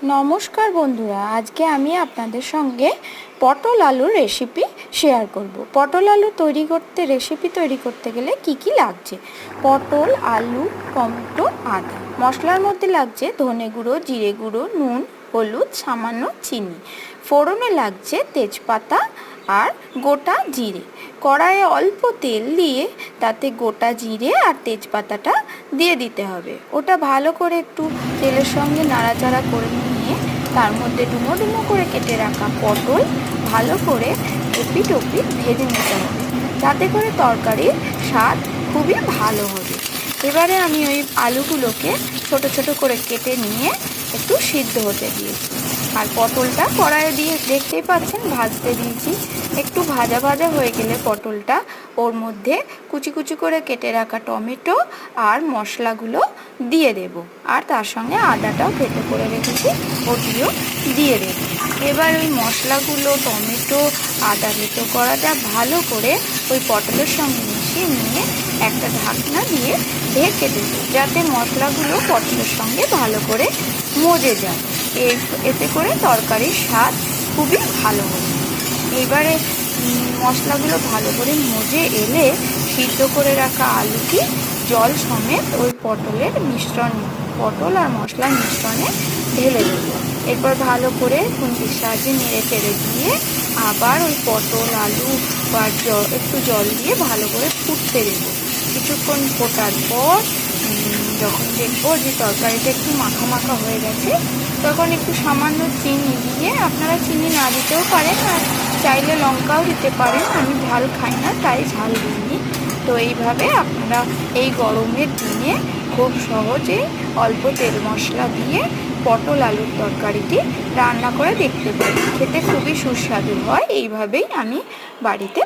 নমস্কার বন্ধুরা, আজকে আমি আপনাদের সঙ্গে পটল আলুর রেসিপি শেয়ার করব। পটল আলু রেসিপি তৈরি করতে গেলে কি কি লাগছে: পটল, আলু, টমেটো, আদা। মশলার মধ্যে লাগছে ধনে গুঁড়ো, জিরে গুঁড়ো, নুন, হলুদ, সামান্য চিনি। ফোড়নে লাগছে তেজপাতা আর গোটা জিরে। কড়াইয়ে অল্প তেল দিয়ে তাতে গোটা জিরে আর তেজপাতাটা দিয়ে দিতে হবে। ওটা ভালো করে একটু তেলের সঙ্গে নাড়াচাড়া করে নিয়ে তার মধ্যে ডুমো ডুমো করে কেটে রাখা পটল ভালো করে এপিট ওপিট ভেজে নিতে হবে, যাতে করে তরকারির স্বাদ খুবই ভালো হবে। এবারে আমি ওই আলুগুলোকে ছোট ছোট করে কেটে নিয়ে একটু সিদ্ধ হতে দিয়েছি। আর পটলটা কড়াইয়ে দিয়ে দেখতেই পাচ্ছেন ভাজতে দিয়েছি। একটু ভাজা ভাজা হয়ে গেলে পটলটা ওর মধ্যে কুচি কুচি করে কেটে রাখা টমেটো আর মশলাগুলো দিয়ে দেব। আর তার সঙ্গে আদাটাও থেতো করে রেখেছি, ওটিও দিয়ে দেব। এবার ওই মশলাগুলো, টমেটো, আদা থেতো করাটা ভালো করে ওই পটলের সঙ্গে মিশিয়ে নিয়ে একটা ঢাকনা দিয়ে ঢেকে দেবো, যাতে মশলাগুলো পটলের সঙ্গে ভালো করে মজে যায়। এতে করে তরকারির স্বাদ খুবই ভালো হবে। এবারে মশলাগুলো ভালো করে মজে এলে সিদ্ধ করে রাখা আলুটি জল সমেত ওই পটল আর মশলার মিশ্রণে ঢেলে দেবো। এরপর ভালো করে খুন্তির সাহায্যে নেড়ে চেড়ে দিয়ে আবার ওই পটল, আলু বা একটু জল দিয়ে ভালো করে ফুটতে দেবো। কিছুক্ষণ ফোটার পর যখন দেখবো যে তরকারিটা একটু মাখা মাখা হয়ে গেছে, তখন একটু সামান্য চিনি দিয়ে, আপনারা চিনি না দিতেও পারেন আর চাইলে লঙ্কাও দিতে পারেন। আমি ঝাল খাই না, তাই ঝাল দিইনি। তো এইভাবে আপনারা এই গরমের দিনে খুব সহজে অল্প তেল মশলা দিয়ে পটল আলুর তরকারিটি রান্না করে দেখতে পারেন। খেতে খুবই সুস্বাদু হয়। এইভাবেই আমি বাড়িতে